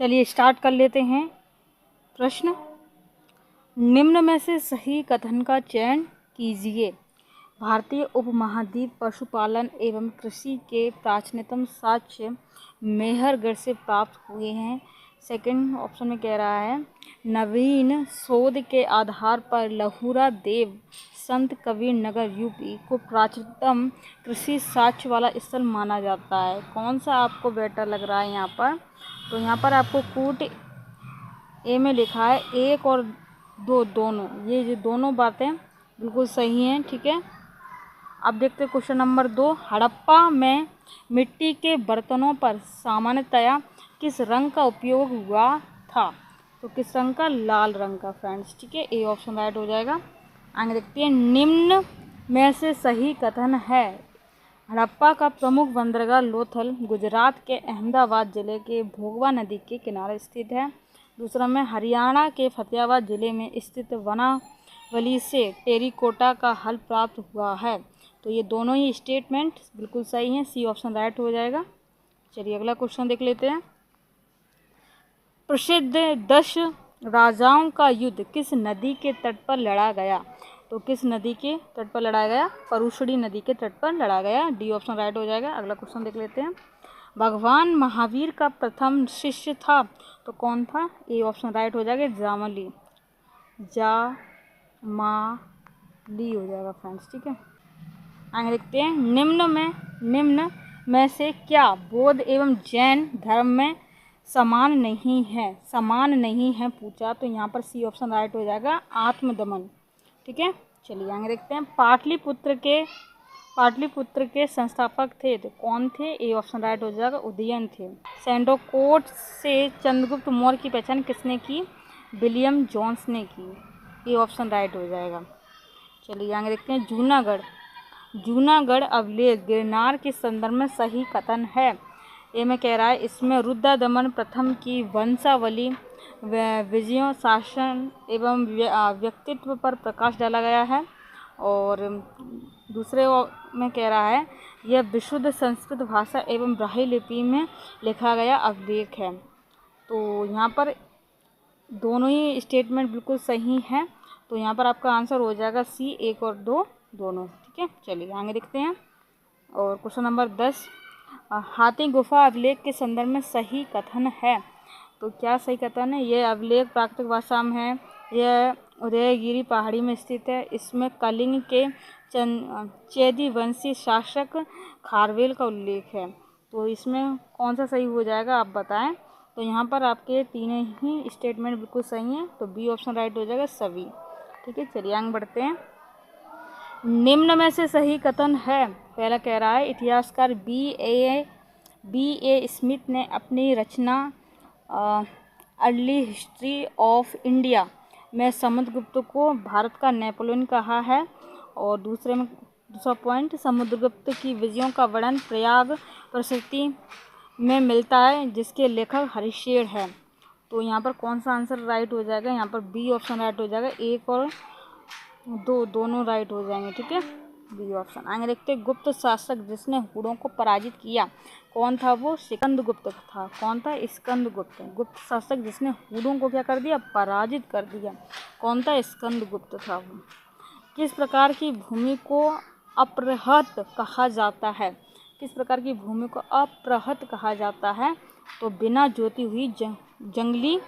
चलिए स्टार्ट कर लेते हैं। प्रश्न, निम्न में से सही कथन का चयन कीजिए। भारतीय उपमहाद्वीप पशुपालन एवं कृषि के प्राचीनतम साक्ष्य मेहरगढ़ से प्राप्त हुए हैं। सेकंड ऑप्शन में कह रहा है, नवीन शोध के आधार पर लहुरा देव संत कबीर नगर यूपी को प्राचीनतम कृषि साक्ष्य वाला स्थल माना जाता है। कौन सा आपको बेटर लग रहा है यहाँ पर? तो यहाँ पर आपको कूट ए में लिखा है एक और दो दोनों, ये जो दोनों बातें बिल्कुल सही हैं। ठीक है, अब देखते हैं क्वेश्चन नंबर 2। हड़प्पा में मिट्टी के बर्तनों पर सामान्यतया किस रंग का उपयोग हुआ था? तो किस रंग का? लाल रंग का फ्रेंड्स। ठीक है, ए ऑप्शन राइट हो जाएगा। आगे देखते हैं, निम्न में से सही कथन है। हड़प्पा का प्रमुख बंदरगाह लोथल गुजरात के अहमदाबाद जिले के भोगवा नदी के किनारे स्थित है। दूसरा में, हरियाणा के फतेहाबाद जिले में स्थित वनावली से टेरिकोटा का हल प्राप्त हुआ है। तो ये दोनों ही स्टेटमेंट बिल्कुल सही हैं, सी ऑप्शन राइट हो जाएगा। चलिए अगला क्वेश्चन देख लेते हैं। प्रसिद्ध 10 राजाओं का युद्ध किस नदी के तट पर लड़ा गया? तो किस नदी के तट पर लड़ा गया? परुशड़ी नदी के तट पर लड़ा गया। डी ऑप्शन राइट हो जाएगा। अगला क्वेश्चन देख लेते हैं। भगवान महावीर का प्रथम शिष्य था तो कौन था? ए ऑप्शन राइट हो जाएगा, जामली। हो जाएगा फ्रेंड्स। ठीक है, आगे देखते हैं। निम्न में से क्या बौद्ध एवं जैन धर्म में समान नहीं है पूछा? तो यहाँ पर सी ऑप्शन राइट हो जाएगा, आत्मदमन। ठीक है, चलिए आगे देखते हैं। पाटलिपुत्र के संस्थापक थे तो कौन थे? ए ऑप्शन राइट हो जाएगा, उदयन थे। सैंडोकोट से चंद्रगुप्त मौर्य की पहचान किसने की? विलियम जोन्स ने की। ए ऑप्शन राइट हो जाएगा। चलिए आगे देखते हैं। जूनागढ़ अभिलेख गिरनार के संदर्भ में सही कथन है। ये में कह रहा है, इसमें रुद्रदमन प्रथम की वंशावली, विजयों, शासन एवं व्यक्तित्व पर प्रकाश डाला गया है। और दूसरे में कह रहा है, यह विशुद्ध संस्कृत भाषा एवं ब्राह्मी लिपि में लिखा गया अभिलेख है। तो यहाँ पर दोनों ही स्टेटमेंट बिल्कुल सही हैं। तो यहाँ पर आपका आंसर हो जाएगा सी, 1 और 2 दोनों। ठीक है, चलिए आगे देखते हैं। और क्वेश्चन नंबर 10, हाथी गुफा अभिलेख के संदर्भ में सही कथन है। तो क्या सही कथन है? यह अभिलेख प्राकृतिक भाषा में है, यह उदयगिरी पहाड़ी में स्थित है। इसमें कलिंग के चेदी वंशी शासक खारवेल का उल्लेख है। तो इसमें कौन सा सही हो जाएगा आप बताएं? तो यहाँ पर आपके तीनों ही स्टेटमेंट बिल्कुल सही हैं, तो बी ऑप्शन राइट हो जाएगा, सभी। ठीक है, चलिए आगे बढ़ते हैं। निम्न में से सही कथन है। पहला कह रहा है, इतिहासकार बी ए स्मिथ ने अपनी रचना अर्ली हिस्ट्री ऑफ इंडिया में समुद्रगुप्त को भारत का नेपोलियन कहा है। और दूसरा पॉइंट, समुद्रगुप्त की विजयों का वर्णन प्रयाग प्रशस्ति में मिलता है जिसके लेखक हरिशेर है। तो यहाँ पर कौन सा आंसर राइट हो जाएगा? यहाँ पर बी ऑप्शन राइट हो जाएगा, 1 और 2 दोनों राइट हो जाएंगे। ठीक है, बी ऑप्शन। आगे देखते हैं। गुप्त शासक जिसने हुड़ों को पराजित किया कौन था? वो स्कंदगुप्त था। कौन था? स्कंदगुप्त। गुप्त शासक जिसने हुड़ों को क्या कर दिया? पराजित कर दिया। कौन था? स्कंदगुप्त था वो। किस प्रकार की भूमि को अपृहत कहा जाता है? किस प्रकार की भूमि को अपृहत कहा जाता है? तो बिना जोती हुई जंगली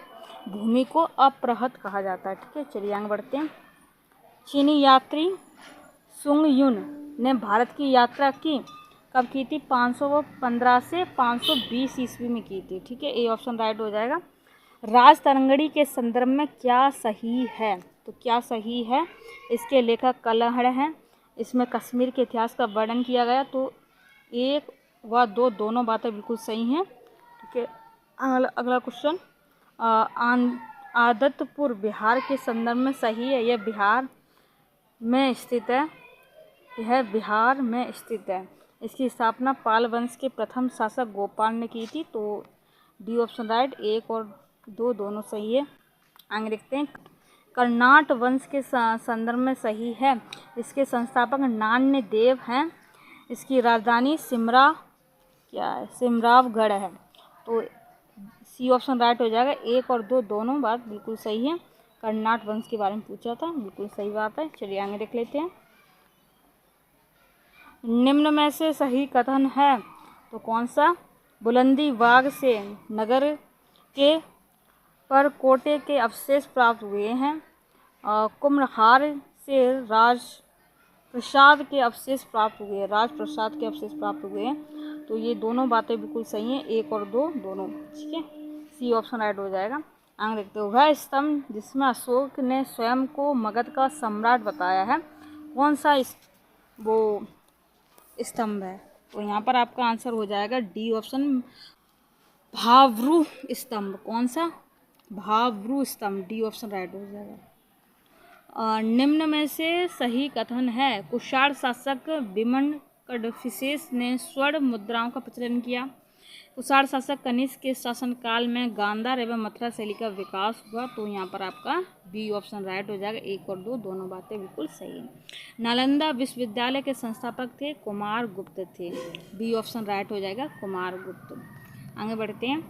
भूमि को अपृहत कहा जाता है। ठीक है, चलिए आगे बढ़ते हैं। चीनी यात्री सुंग युन ने भारत की यात्रा की कब की थी? 515 से 520 ईस्वी में की थी। ठीक है, ए ऑप्शन राइट हो जाएगा। राजतरंगिणी के संदर्भ में क्या सही है? तो क्या सही है? इसके लेखक कलहड़ हैं। इसमें कश्मीर के इतिहास का वर्णन किया गया। तो 1 व 2 दोनों बातें बिल्कुल सही हैं। ठीक है, अगला क्वेश्चन, आदतपुर बिहार के संदर्भ में सही है। यह बिहार में स्थित है। इसकी स्थापना पाल वंश के प्रथम शासक गोपाल ने की थी। तो डी ऑप्शन राइट, 1 और 2 दोनों सही है। आगे देखते हैं। कर्नाट वंश के संदर्भ में सही है। इसके संस्थापक नान्य देव हैं। इसकी राजधानी सिमरावगढ़ है। तो सी ऑप्शन राइट हो जाएगा। 1 और 2 दोनों बात बिल्कुल सही है। कर्नाट वंश के बारे में पूछा था, बिल्कुल सही बात है। चलिए आगे देख लेते हैं। निम्न में से सही कथन है तो कौन सा? बुलंदी बाग से नगर के पर कोटे के अवशेष प्राप्त हुए हैं। कुम्हरार से राजप्रसाद के अवशेष प्राप्त हुए हैं, राजप्रसाद के अवशेष प्राप्त हुए हैं। तो ये दोनों बातें बिल्कुल सही हैं, 1 और 2 दोनों। ठीक है, सी ऑप्शन राइट हो जाएगा। आगे देखते हो, वह स्तंभ जिसमें अशोक ने स्वयं को मगध का सम्राट बताया है, कौन सा वो स्तंभ है? तो यहाँ पर आपका आंसर हो जाएगा डी ऑप्शन, भाब्रू स्तंभ। कौन सा? भाब्रू स्तंभ। डी ऑप्शन राइट हो जाएगा। निम्न में से सही कथन है कुषाण शासक विमन कडफिसेस ने स्वर्ण मुद्राओं का प्रचलन किया। कुषाण शासक कनिष्क के शासनकाल में गांधार एवं मथुरा शैली का विकास हुआ। तो यहाँ पर आपका बी ऑप्शन राइट हो जाएगा। 1 और 2 दोनों बातें बिल्कुल सही हैं। नालंदा विश्वविद्यालय के संस्थापक थे कुमार गुप्त थे। बी ऑप्शन राइट हो जाएगा, कुमार गुप्त। आगे बढ़ते हैं।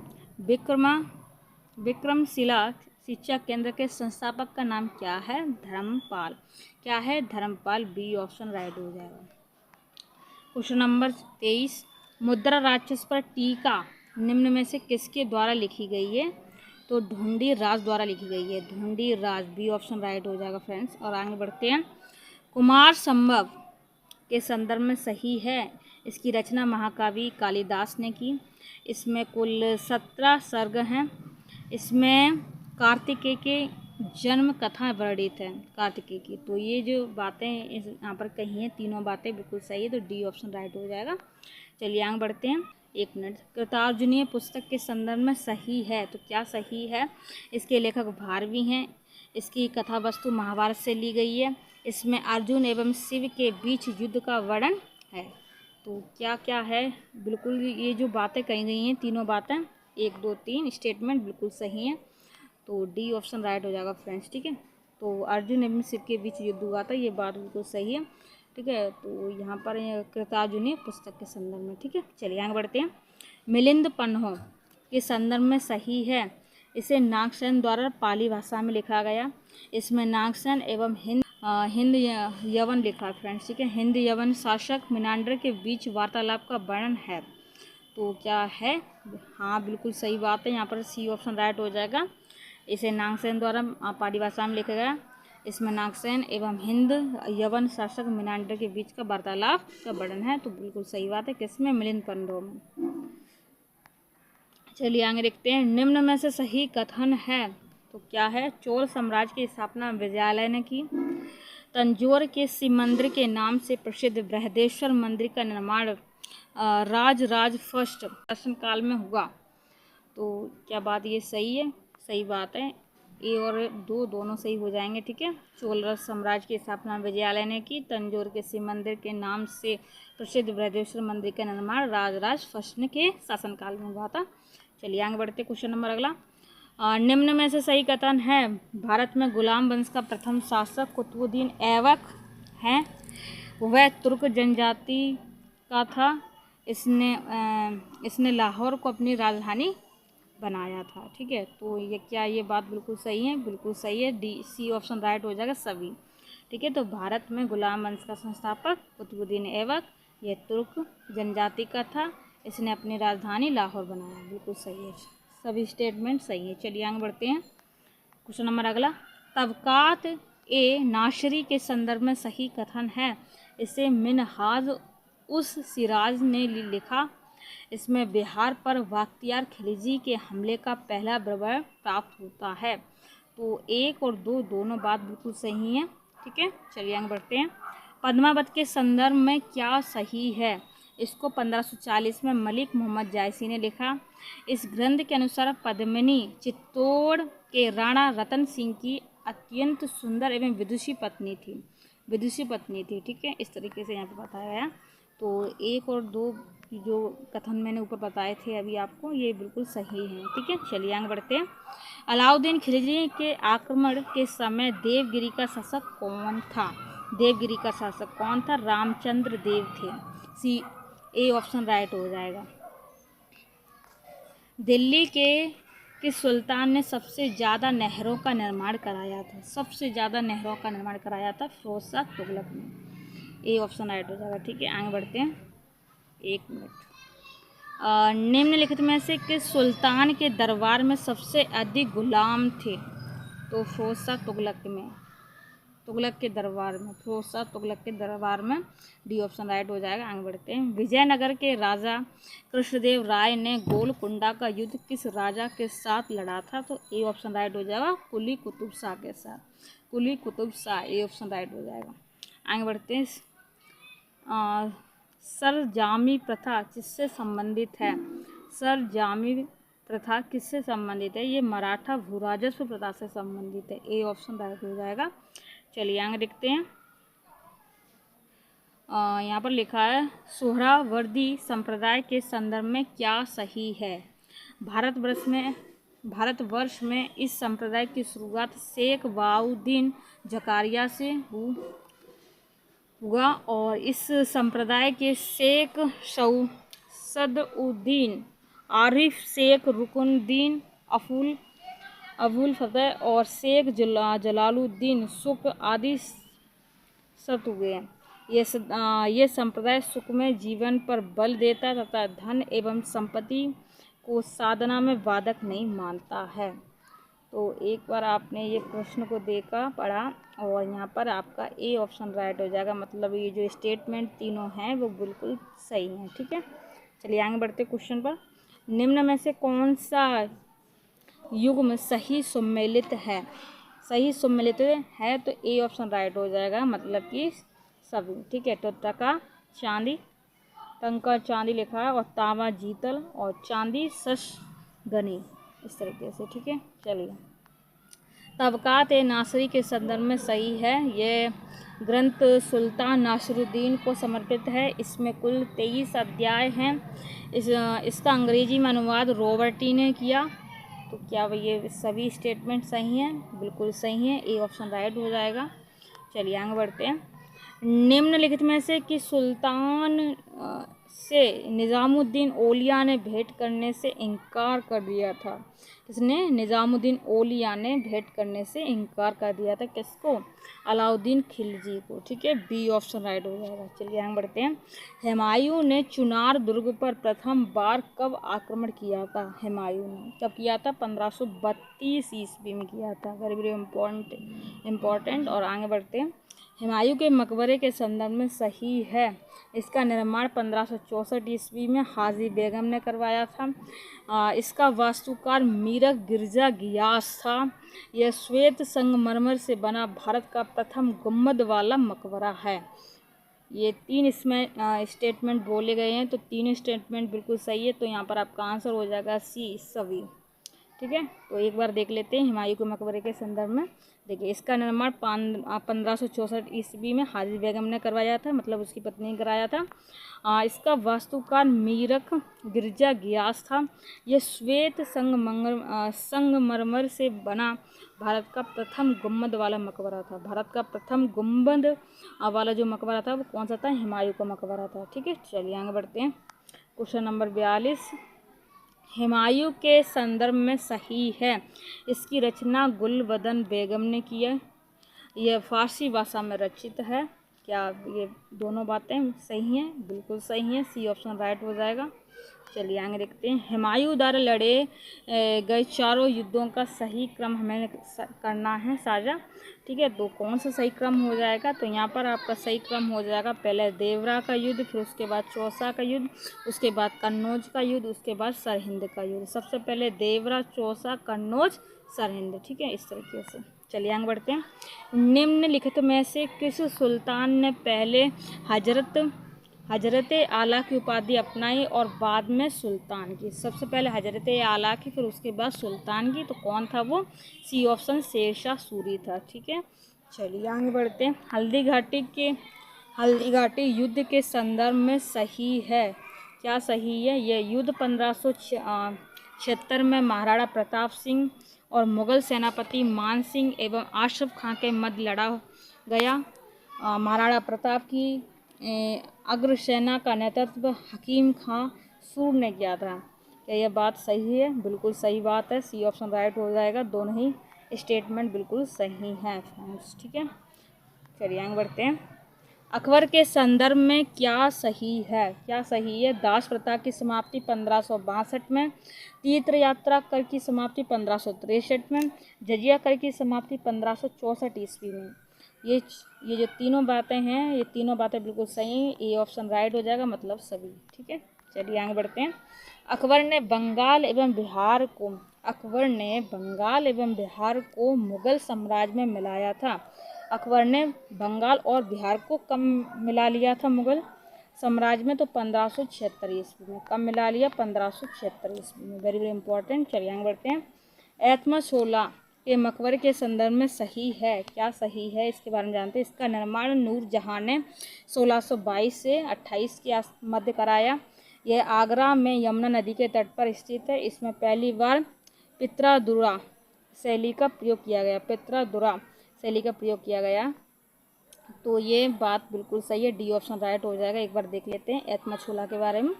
विक्रमशिला शिक्षा केंद्र के संस्थापक का नाम क्या है? धर्मपाल। क्या है? धर्मपाल। बी ऑप्शन राइट हो जाएगा। क्वेश्चन नंबर 23, मुद्रा राक्षस पर टीका निम्न में से किसके द्वारा लिखी गई है? तो ढूंढी राज द्वारा लिखी गई है। ढूंढी राज। बी ऑप्शन राइट हो जाएगा फ्रेंड्स। और आगे बढ़ते हैं। कुमार संभव के संदर्भ में सही है। इसकी रचना महाकवि कालिदास ने की। इसमें कुल 17 सर्ग हैं। इसमें कार्तिकेय के जन्म कथा वर्णित है, कार्तिकेय की। तो ये जो बातें यहाँ पर कही हैं, तीनों बातें बिल्कुल सही है। तो डी ऑप्शन राइट हो जाएगा। चलिए आगे बढ़ते हैं। 1 मिनट। कृतार्जुनीय पुस्तक के संदर्भ में सही है तो क्या सही है? इसके लेखक भारवी हैं। इसकी कथा वस्तु महाभारत से ली गई है। इसमें अर्जुन एवं शिव के बीच युद्ध का वर्णन है। तो क्या क्या है? बिल्कुल ये जो बातें कही गई हैं, तीनों बातें 1, 2, 3 स्टेटमेंट बिल्कुल सही हैं। तो डी ऑप्शन राइट हो जाएगा फ्रेंड्स। ठीक है, तो अर्जुन एवं शिव के बीच युद्ध हुआ था, ये बात बिल्कुल सही है। ठीक है, तो यहाँ पर कृतार्जुनीय पुस्तक के संदर्भ में। ठीक है, चलिए आगे बढ़ते हैं। मिलिंद पन्हो के संदर्भ में सही है। इसे नागसेन द्वारा पाली भाषा में लिखा गया। इसमें नागसेन एवं हिंद यवन लिखा फ्रेंड्स। ठीक है, हिंद यवन शासक मिनांडर के बीच वार्तालाप का वर्णन है। तो क्या है? हाँ बिल्कुल सही बात है। यहाँ पर सी ऑप्शन राइट हो जाएगा। इसे नागसेन द्वारा पाली भाषा में लिखा गया। इसमें नागसेन एवं हिंद यवन शासक मिनांडर के बीच का वार्तालाप का वर्णन है। तो बिल्कुल सही बात है। किसमें? मिलिंद पन्हो में। चलिए आगे देखते हैं। निम्न में से सही कथन है तो क्या है? चोल साम्राज्य की स्थापना विजयालय ने की। तंजौर के शिव मंदिर के नाम से प्रसिद्ध बृहदेश्वर मंदिर का निर्माण राज फर्स्ट शासनकाल में हुआ। तो क्या बात ये सही है? सही बात है। ए और 2 दोनों सही हो जाएंगे। ठीक है, चोल साम्राज्य की स्थापना विजयालय ने की। तंजौर के शिव मंदिर के नाम से प्रसिद्ध बृहदेश्वर मंदिर का निर्माण राज फर्स्ट के शासनकाल में हुआ था। चलिए आगे बढ़ते। क्वेश्चन नंबर अगला। निम्न में से सही कथन है भारत में गुलाम वंश का प्रथम शासक कुतुबुद्दीन ऐबक है। वह तुर्क जनजाति का था। इसने लाहौर को अपनी राजधानी बनाया था। ठीक है, तो ये बात बिल्कुल सही है? बिल्कुल सही है। डी सी ऑप्शन राइट हो जाएगा सभी। ठीक है, तो भारत में गुलाम वंश का संस्थापक कुतुबुद्दीन ऐबक, यह तुर्क जनजाति का था। इसने अपनी राजधानी लाहौर बनाया। बिल्कुल सही है, सभी स्टेटमेंट सही है। चलिए आगे बढ़ते हैं। क्वेश्चन नंबर अगला। तबकात ए नाशरी के संदर्भ में सही कथन है। इसे मिनहाज उस सिराज ने लिखा। इसमें बिहार पर बख्तियार खिलजी के हमले का पहला विवरण प्राप्त होता है। तो 1 और 2 दोनों बात बिल्कुल सही है। ठीक है, चलिए आगे बढ़ते हैं। पद्मावत के संदर्भ में क्या सही है? इसको 1540 में मलिक मोहम्मद जायसी ने लिखा। इस ग्रंथ के अनुसार पद्मिनी चित्तौड़ के राणा रतन सिंह की अत्यंत सुंदर एवं विदुषी पत्नी थी। ठीक है, इस तरीके से यहाँ पर बताया गया। तो 1 और 2 जो कथन मैंने ऊपर बताए थे अभी आपको, ये बिल्कुल सही हैं। ठीक है, चलिए आगे बढ़ते हैं। अलाउद्दीन खिलजी के आक्रमण के समय देवगिरी का शासक कौन था? देवगिरी का शासक कौन था? रामचंद्र देव थे। सी ए ऑप्शन राइट हो जाएगा। दिल्ली के किस सुल्तान ने सबसे ज़्यादा नहरों का निर्माण कराया था? सबसे ज़्यादा नहरों का निर्माण कराया था फिरोज शाह तुगलक ने। ए ऑप्शन राइट हो जाएगा। ठीक है, आगे बढ़ते हैं। 1 मिनट। निम्नलिखित में से किस सुल्तान के दरबार में सबसे अधिक गुलाम थे? तो फिरोज शाह तुगलक के दरबार में, फिरोज शाह तुगलक के दरबार में। डी ऑप्शन राइट हो जाएगा। आगे बढ़ते हैं। विजयनगर के राजा कृष्णदेव राय ने गोलकुंडा का युद्ध किस राजा के साथ लड़ा था? तो ए ऑप्शन राइट हो जाएगा, कुली कुतुब शाह के साथ। Quli Qutub Shah, A option right हो जाएगा। आगे बढ़ते हैं। सरजामी प्रथा किससे संबंधित है? सरजामी प्रथा किससे संबंधित है? ये मराठा भूराजस्व प्रथा से संबंधित है। ए ऑप्शन राइट हो जाएगा। चलिए आगे देखते हैं। यहाँ पर लिखा है सोहरावर्दी संप्रदाय के संदर्भ में क्या सही है? भारतवर्ष में इस संप्रदाय की शुरुआत शेख बाउद्दीन जकारिया से हुआ और इस संप्रदाय के शेख सदउद्दीन आरिफ, शेख रुकनुद्दीन अबुल फतेह और शेख जलालुद्दीन सुख आदि सत हुए। ये संप्रदाय सुखमय जीवन पर बल देता तथा धन एवं संपत्ति को साधना में बाधक नहीं मानता है। तो एक बार आपने ये प्रश्न को देखा, पढ़ा और यहाँ पर आपका ए ऑप्शन राइट हो जाएगा। मतलब ये जो स्टेटमेंट तीनों हैं वो बिल्कुल सही हैं। ठीक है, चलिए आगे बढ़ते क्वेश्चन पर। निम्न में से कौन सा युग्म सही सम्मिलित है? सही सम्मिलित है तो ए ऑप्शन राइट हो जाएगा, मतलब कि सभी। ठीक है, तो टका चांदी लिखा है और तांबा जीतल और चांदी शश गनी, इस तरीके से। ठीक है, चलिए। तबकात ए नासरी के संदर्भ में सही है। ये ग्रंथ सुल्तान नासिरुद्दीन को समर्पित है। इसमें कुल 23 अध्याय हैं। इसका अंग्रेजी में अनुवाद रॉबर्टी ने किया। तो क्या ये सभी स्टेटमेंट सही हैं? बिल्कुल सही है। ए ऑप्शन राइट हो जाएगा। चलिए आगे बढ़ते हैं। निम्नलिखित में से किस सुल्तान से निज़ामुद्दीन औलिया ने भेंट करने से इनकार कर दिया था? किसने? निज़ामुद्दीन औलिया ने भेंट करने से इनकार कर दिया था। किसको? अलाउद्दीन खिलजी को। ठीक है, बी ऑप्शन राइट हो जाएगा। चलिए आगे बढ़ते हैं। हुमायूं ने चुनार दुर्ग पर प्रथम बार कब आक्रमण किया था? हुमायूं ने कब किया था? 1532 ईस्वी में किया था। Very very important. और आगे बढ़ते हैं। हुमायूं के मकबरे के संदर्भ में सही है। इसका निर्माण 1564 ईस्वी में हाजी बेगम ने करवाया था। इसका वास्तुकार मीरक गिरजा गियास था। यह श्वेत संगमरमर से बना भारत का प्रथम गुम्बद वाला मकबरा है। ये 3 इसमें स्टेटमेंट बोले गए हैं, तो 3 स्टेटमेंट बिल्कुल सही है। तो यहाँ पर आपका आंसर हो जाएगा सी, सभी। ठीक है, तो एक बार देख लेते हैं हुमायूं के मकबरे के संदर्भ में। देखिए, इसका निर्माण 1564 ईस्वी में हाजी बेगम ने करवाया था, मतलब उसकी पत्नी ने कराया था। इसका वास्तुकार मीरक गिरजा गियास था। यह श्वेत संगमरमर से बना भारत का प्रथम गुम्बद वाला मकबरा था। भारत का प्रथम गुम्बद वाला जो मकबरा था वो कौन सा था? हुमायूं का मकबरा था। ठीक है, चलिए आगे बढ़ते हैं। क्वेश्चन नंबर 42 हुमायूं के संदर्भ में सही है। इसकी रचना गुलबदन बेगम ने की है। यह फारसी भाषा में रचित है। क्या ये दोनों बातें सही हैं? बिल्कुल सही हैं। सी ऑप्शन राइट हो जाएगा। चलिए आगे देखते हैं। हुमायूं द्वारा लड़े गए चारों युद्धों का सही क्रम हमें करना है साझा। ठीक है, तो कौन सा सही क्रम हो जाएगा? तो यहाँ पर आपका सही क्रम हो जाएगा, पहले देवरा का युद्ध, फिर उसके बाद चौसा का युद्ध, उसके बाद कन्नौज का युद्ध, उसके बाद सरहिंद का युद्ध। सबसे पहले देवरा, चौसा, कन्नौज, सरहिंद। ठीक है, इस तरीके से। चलिए आगे बढ़ते हैं। निम्नलिखित में से किस सुल्तान ने पहले हजरत आला की उपाधि अपनाई और बाद में सुल्तान की? सबसे पहले हजरत आला की, फिर उसके बाद सुल्तान की। तो कौन था वो? सी ऑप्शन शेरशाह सूरी था। ठीक है, चलिए आगे बढ़ते हैं। हल्दी घाटी युद्ध के संदर्भ में सही है। क्या सही है? यह युद्ध 1576 में महाराणा प्रताप सिंह और मुगल सेनापति मान सिंह एवं आशफ खां के मध्य लड़ा गया। महाराणा प्रताप की अग्रसेना का नेतृत्व हकीम खां सूर ने किया था। क्या यह बात सही है? बिल्कुल सही बात है, सी ऑप्शन राइट हो जाएगा। दोनों ही स्टेटमेंट बिल्कुल सही हैं फ्रेंड्स। ठीक है, चलिए आगे बढ़ते हैं। अकबर के संदर्भ में क्या सही है? क्या सही है? दास प्रथा की समाप्ति 1562 में, तीर्थ यात्रा कर की समाप्ति 1563 में, जजिया कर की समाप्ति 1564 ईस्वी में। ये जो तीनों बातें हैं, ये तीनों बातें बिल्कुल सही हैं। ए ऑप्शन राइट हो जाएगा, मतलब सभी। ठीक है, चलिए आगे बढ़ते हैं। अकबर ने बंगाल एवं बिहार को मुगल साम्राज्य में मिलाया था। अकबर ने बंगाल और बिहार को कब मिला लिया था मुगल साम्राज्य में? तो 1576 ईस्वी में। कब मिला लिया? 1576 ईस्वी में। Very very important. चलिए आगे बढ़ते हैं। एतमाशोला के मकबरे के संदर्भ में सही है? क्या सही है, इसके बारे में जानते हैं। इसका निर्माण नूरजहां ने 1622 से 28 के मध्य कराया। यह आगरा में यमुना नदी के तट पर स्थित है। इसमें पहली बार पित्रादुरा शैली का प्रयोग किया गया। तो ये बात बिल्कुल सही है, डी ऑप्शन राइट हो जाएगा। एक बार देख लेते हैं एतमाशोला के बारे में।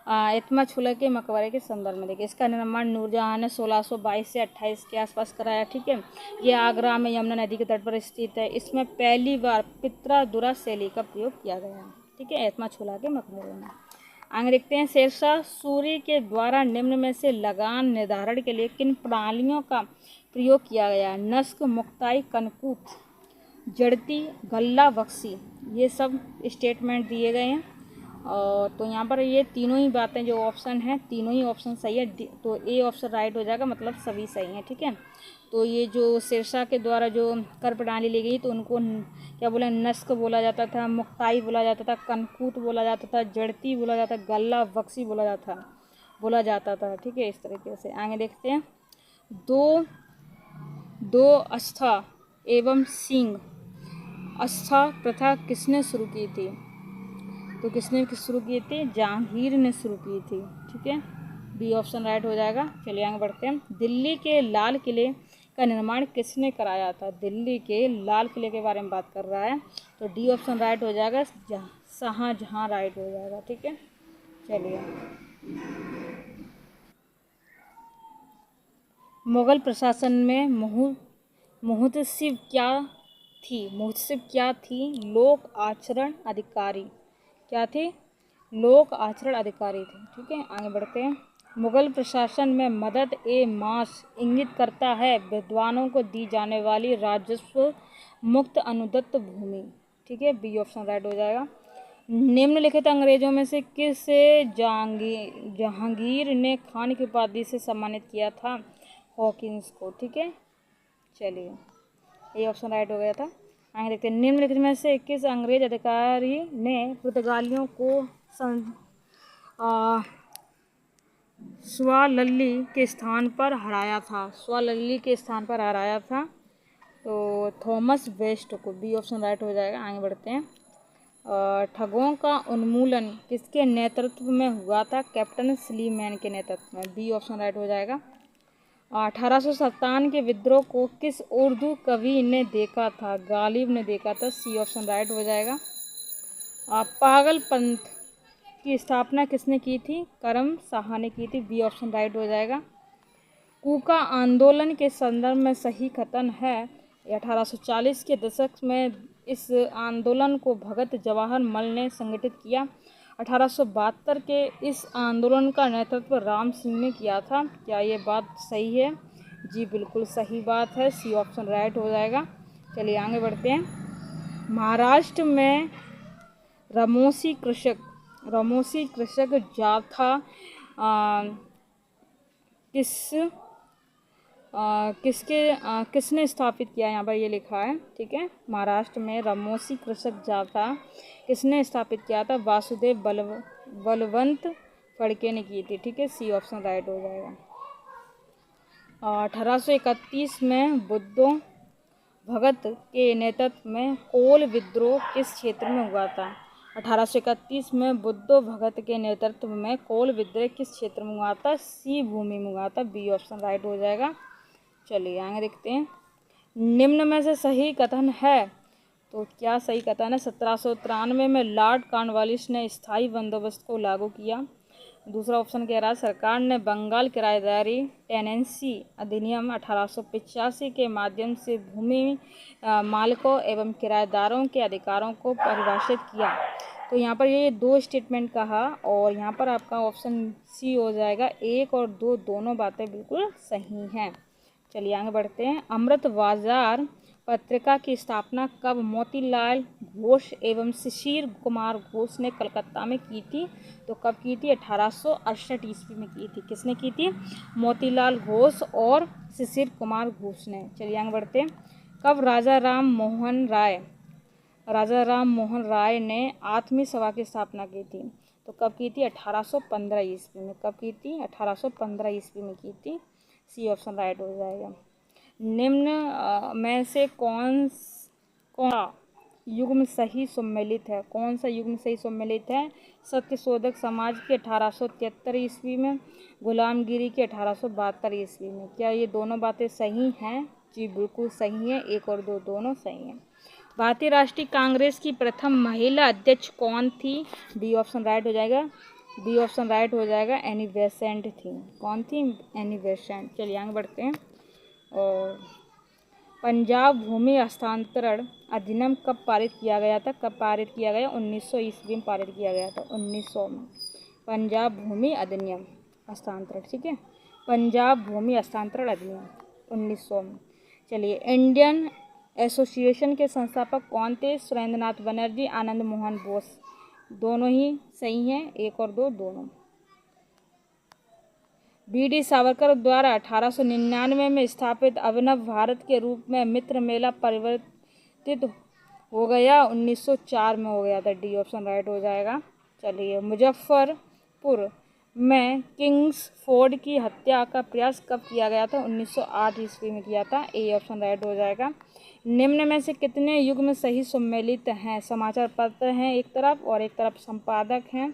एतमाशोला के मकबरे के संदर्भ में देखिए, इसका निर्माण नूरजहां ने 1622 से 28 के आसपास कराया। ठीक है, ये आगरा में यमुना नदी के तट पर स्थित है। इसमें पहली बार पित्रादुरा शैली का प्रयोग किया गया। ठीक है, एतमाशोला के मकबरे में। आगे देखते हैं। शेरशाह सूरी के द्वारा निम्न में से लगान निर्धारण के लिए किन प्रणालियों का प्रयोग किया गया? नस्क, मुक्ताई, कनकूट, जड़ती, गल्ला बख्शी, ये सब स्टेटमेंट दिए गए हैं। और तो यहाँ पर ये तीनों ही बातें जो ऑप्शन हैं, तीनों ही ऑप्शन सही है। तो ए ऑप्शन राइट हो जाएगा, मतलब सभी सही हैं। ठीक है, तो ये जो शेरशाह के द्वारा जो कर प्रणाली ली गई, तो उनको क्या बोले? नस्क बोला जाता था, मुक्ताई बोला जाता था, कनकूट बोला जाता था, जड़ती बोला जाता, गल्ला बख्शी बोला जाता था। ठीक है, इस तरीके से। आगे देखते हैं। दो आस्था एवं सिंह आस्था प्रथा किसने शुरू की थी? तो किसने शुरू की थी? जहांगीर ने शुरू की थी। ठीक है, बी ऑप्शन राइट हो जाएगा। चलिए आगे बढ़ते हैं। दिल्ली के लाल किले का निर्माण किसने कराया था? दिल्ली के लाल किले के बारे में बात कर रहा है, तो डी ऑप्शन राइट हो जाएगा, शाहजहां राइट हो जाएगा। ठीक है, चलिए। मुगल प्रशासन में मुहतसिब क्या थी? लोक आचरण अधिकारी। क्या थी? लोक आचरण अधिकारी थी। ठीक है, आगे बढ़ते हैं। मुगल प्रशासन में मदद ए मास इंगित करता है विद्वानों को दी जाने वाली राजस्व मुक्त अनुदत्त भूमि। ठीक है, बी ऑप्शन राइट हो जाएगा। निम्नलिखित अंग्रेजों में से किसे जहांगीर ने खान की उपाधि से सम्मानित किया था? हॉकिंस को। ठीक है, चलिए, ये ऑप्शन राइट हो गया था। आगे देखते हैं। निम्नलिखित में से किस अंग्रेज अधिकारी ने पुर्तगालियों को स्वालल्ली के स्थान पर हराया था? तो थॉमस वेस्ट को। बी ऑप्शन राइट हो जाएगा। आगे बढ़ते हैं। ठगों का उन्मूलन किसके नेतृत्व में हुआ था? कैप्टन स्लीमैन के नेतृत्व में। बी ऑप्शन राइट हो जाएगा। 1857 के विद्रोह को किस उर्दू कवि ने देखा था? गालिब ने देखा था। सी ऑप्शन राइट हो जाएगा। पागल पंथ की स्थापना किसने की थी? करम साहा ने की थी। बी ऑप्शन राइट हो जाएगा। कूका आंदोलन के संदर्भ में सही कथन है? 1840 के दशक में इस आंदोलन को भगत जवाहरलाल ने संगठित किया। 1872 के इस आंदोलन का नेतृत्व राम सिंह ने किया था। क्या ये बात सही है? जी बिल्कुल सही बात है, सी ऑप्शन राइट हो जाएगा। चलिए आगे बढ़ते हैं। महाराष्ट्र में रमोसी कृषक जाथा किसने स्थापित किया? यहाँ पर ये लिखा है। ठीक है, महाराष्ट्र में रमोसी कृषक जाथा किसने स्थापित किया था? वासुदेव बलवंत फड़के ने की थी। ठीक है, सी ऑप्शन राइट हो जाएगा। 1831 में बुद्धो भगत के नेतृत्व में कोल विद्रोह किस क्षेत्र में हुआ था? 1831 में बुद्धो भगत के नेतृत्व में कोल विद्रोह किस क्षेत्र में हुआ था? सी भूमि में हुआ था। बी ऑप्शन राइट हो जाएगा। चलिए आगे देखते हैं। निम्न में से सही कथन है? तो क्या सही कथन है? 1793 में लॉर्ड कॉर्नवालिस ने स्थायी बंदोबस्त को लागू किया। दूसरा ऑप्शन कह रहा है सरकार ने बंगाल किराएदारी टेनेंसी अधिनियम 1885 के माध्यम से भूमि मालिकों एवं किराएदारों के अधिकारों को परिभाषित किया। तो यहाँ पर ये दो स्टेटमेंट कहा और यहाँ पर आपका ऑप्शन सी हो जाएगा। 1 और 2 दोनों बातें बिल्कुल सही हैं। चलिए आगे बढ़ते हैं। अमृत बाजार पत्रिका की स्थापना कब मोतीलाल घोष एवं शिशिर कुमार घोष ने कलकत्ता में की थी? तो कब की थी? 1868 ईस्वी में की थी। किसने की थी? मोतीलाल घोष और शिशिर कुमार घोष ने। चलिए आगे बढ़ते हैं। कब राजा राम मोहन राय ने आठवीं सभा की स्थापना की थी? तो कब की थी? 1815 ईस्वी में। कब की थी? 1815 ईस्वी में की थी। सी ऑप्शन राइट हो जाएगा। निम्न में से कौन युग्म सही सम्मिलित है? कौन सा युग्म सही सम्मिलित है? सत्यशोधक समाज के 1873 ईस्वी में, गुलामगिरी के 1872 ईस्वी में। क्या ये दोनों बातें सही हैं? जी बिल्कुल सही है। 1 और 2 दोनों सही हैं। भारतीय राष्ट्रीय कांग्रेस की प्रथम महिला अध्यक्ष कौन थी? डी ऑप्शन राइट हो जाएगा। डी ऑप्शन राइट हो जाएगा। एनी बेसेंट थी। कौन थी? Annie Besant. चलिए आगे बढ़ते हैं। और पंजाब भूमि हस्तांतरण अधिनियम कब पारित किया गया था? कब पारित किया गया? 1900 ईस्वी में पारित किया गया था। 1900 में पंजाब भूमि अधिनियम हस्तांतरण। ठीक है, पंजाब भूमि हस्तांतरण अधिनियम 1900 में। चलिए, इंडियन एसोसिएशन के संस्थापक कौन थे? सुरेंद्रनाथ बनर्जी, आनंद मोहन बोस। दोनों ही सही हैं। 1 और 2 दोनों। बी.डी. सावरकर द्वारा 1899 में स्थापित अभिनव भारत के रूप में मित्र मेला परिवर्तित हो गया। 1904 में हो गया था। डी ऑप्शन राइट हो जाएगा। चलिए, मुजफ्फरपुर में किंग्सफोर्ड की हत्या का प्रयास कब किया गया था? 1908 ईस्वी में किया था। ए ऑप्शन राइट हो जाएगा। निम्न में से कितने युग्म सही सम्मिलित हैं? समाचार पत्र हैं एक तरफ और एक तरफ संपादक हैं।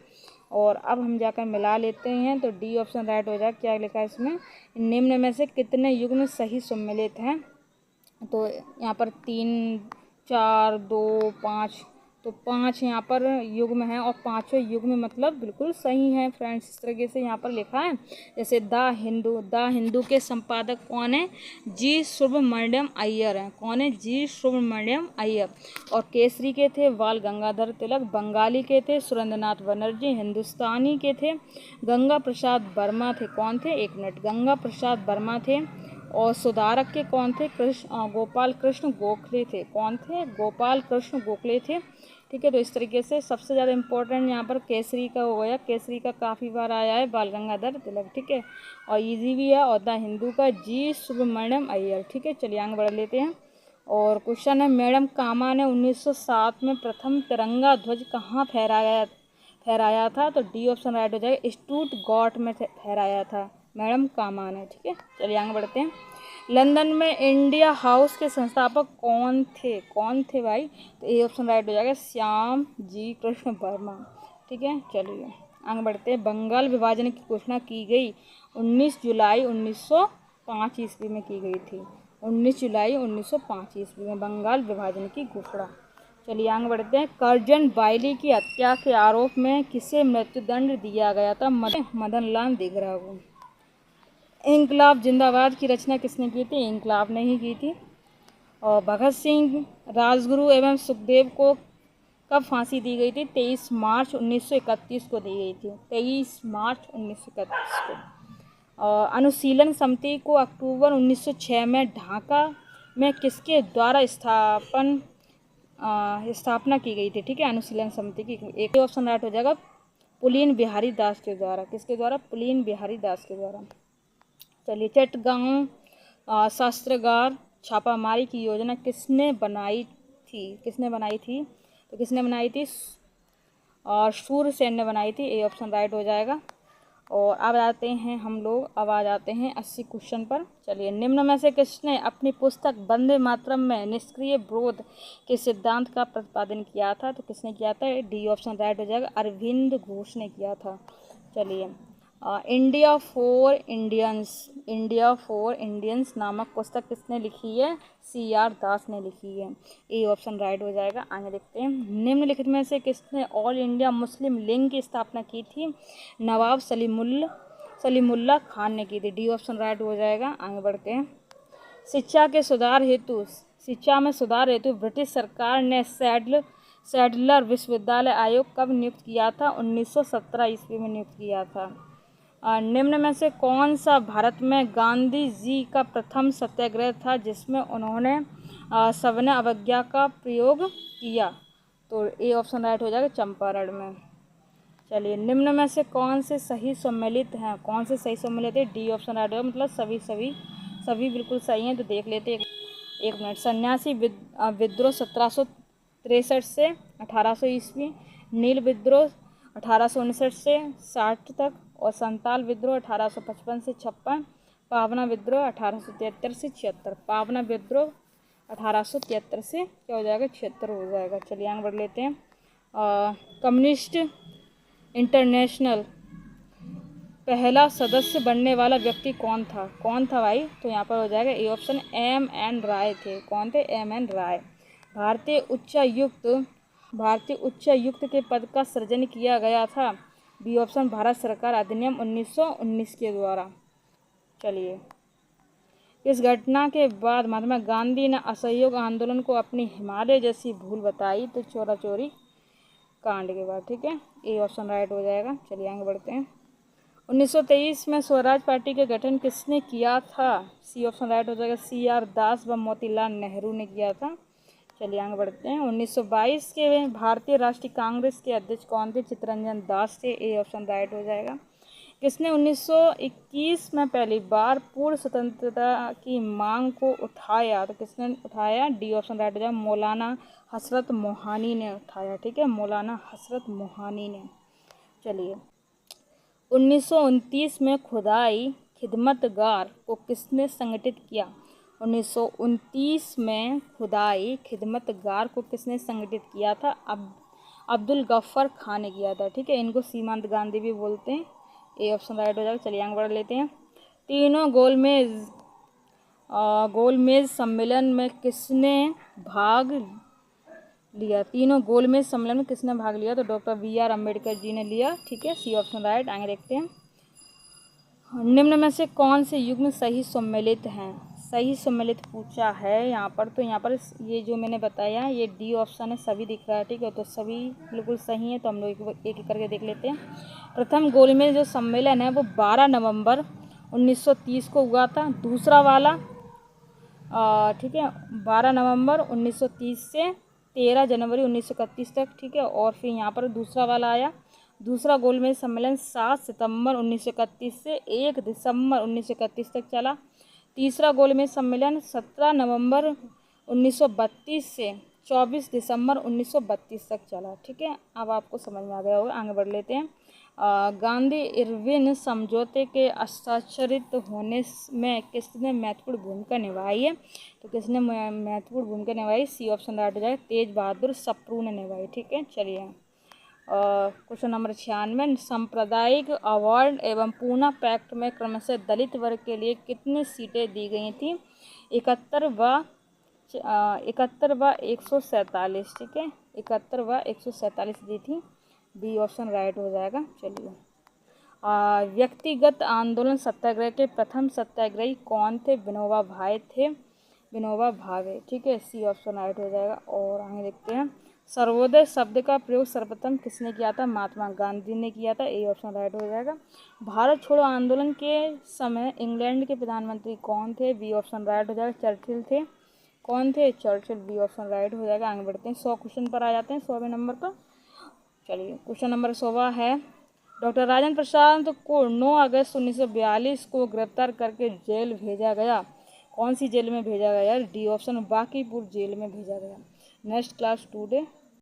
और अब हम जाकर मिला लेते हैं तो डी ऑप्शन राइट हो जाएगा। क्या लिखा है इसमें? निम्न में से कितने युग्म सही सम्मिलित हैं? तो यहाँ पर 3, 4, 2, 5, तो 5 यहाँ पर युग्म हैं और पाँचों युग्म मतलब बिल्कुल सही हैं फ्रेंड्स। इस तरीके से यहाँ पर लिखा है। जैसे द हिंदू के संपादक कौन है? जी सुब्रमण्यम अय्यर हैं। कौन है? जी सुब्रमण्यम अय्यर। और केसरी के थे बाल गंगाधर तिलक, बंगाली के थे सुरेंद्रनाथ बनर्जी, हिंदुस्तानी के थे गंगा प्रसाद वर्मा थे। कौन थे? 1 मिनट। गंगा प्रसाद वर्मा थे। और सुधारक के कौन थे? गोपाल कृष्ण गोखले थे। कौन थे? गोपाल कृष्ण गोखले थे। ठीक है, तो इस तरीके से सबसे ज़्यादा इम्पोर्टेंट यहाँ पर केसरी का हो गया। केसरी का काफ़ी बार आया है, बाल गंगाधर तिलक। ठीक है, और इजी भी है। और द हिंदू का जी सुब्रमण्यम अय्यर। ठीक है, चलिए आगे बढ़ लेते हैं। और क्वेश्चन है, मैडम कामा ने 1907 में प्रथम तिरंगा ध्वज कहाँ फहराया था? तो डी ऑप्शन राइट हो जाएगा। स्टुटगार्ट में फहराया था मैडम कामा ने। ठीक है, चलिए आगे बढ़ते हैं। लंदन में इंडिया हाउस के संस्थापक कौन थे? कौन थे भाई? तो ए ऑप्शन राइट हो जाएगा। श्याम जी कृष्ण वर्मा। ठीक है, चलिए आगे बढ़ते हैं। बंगाल विभाजन की घोषणा की गई 19 जुलाई 1905 ईस्वी में की गई थी। 19 जुलाई 1905 ईस्वी में बंगाल विभाजन की घोषणा। चलिए आगे बढ़ते हैं। करजन बाइली की हत्या के आरोप में किसे मृत्युदंड दिया गया था? मदन लाल दिगरा को। इंकलाब जिंदाबाद की रचना किसने की थी? इंकलाब ने ही की थी। और भगत सिंह, राजगुरु एवं सुखदेव को कब फांसी दी गई थी? 23 मार्च 1931 को दी गई थी। 23 मार्च 1931 को। और अनुशीलन समिति को अक्टूबर 1906 में ढाका में किसके द्वारा स्थापना की गई थी? ठीक है, अनुशीलन समिति की। एक ऑप्शन राइट हो जाएगा। पुलीन बिहारी दास के द्वारा। किसके द्वारा? पुलीन बिहारी दास के द्वारा। चलिए, चटगांव शस्त्रागार छापामारी की योजना किसने बनाई थी? तो किसने बनाई थी? और सूरसेन ने बनाई थी। ए ऑप्शन राइट हो जाएगा। और अब आते हैं हम लोग, अब आ जाते हैं 80 क्वेश्चन पर। चलिए, निम्न में से किसने अपनी पुस्तक वंदे मातरम में निष्क्रिय विरोध के सिद्धांत का प्रतिपादन किया था? तो किसने किया था? डी ऑप्शन राइट हो जाएगा। अरविंद घोष ने किया था। चलिए, India for Indians, India for Indians नामक पुस्तक किसने लिखी है? CR दास ने लिखी है। ए ऑप्शन राइट हो जाएगा। आगे देखते हैं, निम्नलिखित में से किसने ऑल इंडिया मुस्लिम लीग की स्थापना की थी? नवाब सलीमुल्लाह खान ने की थी। डी ऑप्शन राइट हो जाएगा। आगे बढ़ते हैं, शिक्षा में सुधार हेतु ब्रिटिश सरकार ने सैडलर विश्वविद्यालय आयोग कब नियुक्त किया था? 1917 ईस्वी में नियुक्त किया था। निम्न में से कौन सा भारत में गांधी जी का प्रथम सत्याग्रह था जिसमें उन्होंने सविनय अवज्ञा का प्रयोग किया? तो ए ऑप्शन राइट हो जाएगा, चंपारण में। चलिए, निम्न में से कौन से सही सम्मिलित हैं? कौन से सही सम्मिलित है? डी ऑप्शन राइट होगा, मतलब सभी बिल्कुल सही हैं। तो देख लेते हैं, एक मिनट। सन्यासी विद्रोह 1763 से 1800 ईस्वी, नील विद्रोह 1859 से 60 तक, और संताल विद्रोह 1855 से 56, पावना विद्रोह 1873 से 76। पावना विद्रोह 1873 से क्या हो जाएगा? 76 हो जाएगा। चलिए आगे बढ़ लेते हैं। कम्युनिस्ट इंटरनेशनल पहला सदस्य बनने वाला व्यक्ति कौन था? कौन था भाई? तो यहाँ पर हो जाएगा ए ऑप्शन, M.N. राय थे। कौन थे? M.N. राय। भारतीय उच्चायुक्त के पद का सृजन किया गया था? बी ऑप्शन, भारत सरकार अधिनियम 1919 के द्वारा। चलिए, इस घटना के बाद महात्मा गांधी ने असहयोग आंदोलन को अपनी हिमालय जैसी भूल बताई? तो चोरा चोरी कांड के बाद। ठीक है, ए ऑप्शन राइट हो जाएगा। चलिए आगे बढ़ते हैं। 1923 में स्वराज पार्टी का गठन किसने किया था? सी ऑप्शन राइट हो जाएगा, CR दास व मोतीलाल नेहरू ने किया था। चलिए आगे बढ़ते हैं। 1922 के भारतीय राष्ट्रीय कांग्रेस के अध्यक्ष कौन थे? चित्तरंजन दास थे। ए ऑप्शन राइट हो जाएगा। किसने 1921 में पहली बार पूर्ण स्वतंत्रता की मांग को उठाया? तो किसने उठाया? डी ऑप्शन राइट हो जाएगा, मौलाना हसरत मोहानी ने उठाया। ठीक है, मौलाना हसरत मोहानी ने। चलिए, 1929 में खुदाई खिदमतगार को किसने संगठित किया? 1929 में खुदाई खिदमतगार को किसने संगठित किया था? अब्दुल गफ्फार खान ने किया था। ठीक है, इनको सीमांत गांधी भी बोलते हैं। ए ऑप्शन राइट हो जाएगा। चलिए आगे बढ़ लेते हैं। तीनों गोलमेज सम्मेलन में किसने भाग लिया? तीनों गोलमेज सम्मेलन में किसने भाग लिया? तो डॉक्टर BR अम्बेडकर जी ने लिया। ठीक है, सी ऑप्शन राइट। आगे देखते हैं, निम्न में से कौन से युग्म सही सम्मिलित हैं? सही सम्मिलित पूछा है यहाँ पर। तो यहाँ पर ये जो मैंने बताया, ये डी ऑप्शन है, सभी दिख रहा है। ठीक है, तो सभी बिल्कुल सही है। तो हम लोग एक एक करके देख लेते हैं। प्रथम गोलमेज जो सम्मेलन है वो 12 नवंबर 1930 को हुआ था। दूसरा वाला ठीक है 12 नवंबर 1930 से 13 जनवरी 1931 तक। ठीक है, और फिर यहाँ पर दूसरा वाला आया। दूसरा गोलमेज सम्मेलन 7 सितंबर 1931 से 1 दिसंबर 1931 तक चला। तीसरा गोलमेज सम्मेलन 17 नवंबर 1932 से 24 दिसंबर 1932 तक चला। ठीक है, अब आपको समझ में आ गया होगा। आगे बढ़ लेते हैं। गांधी इरविन समझौते के हस्ताक्षरित होने में किसने महत्वपूर्ण भूमिका निभाई है? तो किसने महत्वपूर्ण भूमिका निभाई? सी ऑप्शन राइट हो जाए, तेज बहादुर सप्रू ने निभाई। ठीक है, चलिए क्वेश्चन नंबर 96, सांप्रदायिक अवार्ड एवं पूना पैक्ट में क्रमशः दलित वर्ग के लिए कितनी सीटें दी गई थी? 71 व 147। ठीक है, 71 व 147 दी थी। बी ऑप्शन राइट हो जाएगा। चलिए, व्यक्तिगत आंदोलन सत्याग्रह के प्रथम सत्याग्रही कौन थे? विनोबा भावे थे। विनोबा भावे। ठीक है, सी ऑप्शन राइट हो जाएगा। और आगे देखते हैं, सर्वोदय शब्द का प्रयोग सर्वप्रथम किसने किया था? महात्मा गांधी ने किया था। ए ऑप्शन राइट हो जाएगा। भारत छोड़ो आंदोलन के समय इंग्लैंड के प्रधानमंत्री कौन थे? बी ऑप्शन राइट हो जाएगा, चर्चिल थे। कौन थे? चर्चिल। बी ऑप्शन राइट हो जाएगा। आगे बढ़ते हैं, 100 क्वेश्चन पर आ जाते हैं, 100वें नंबर पर। चलिए, क्वेश्चन नंबर 100 है, डॉक्टर राजेंद्र प्रसाद को 9 अगस्त 1942 को गिरफ्तार करके जेल भेजा गया। कौन सी जेल में भेजा गया? डी ऑप्शन, बांकीपुर जेल में भेजा गया। Next class today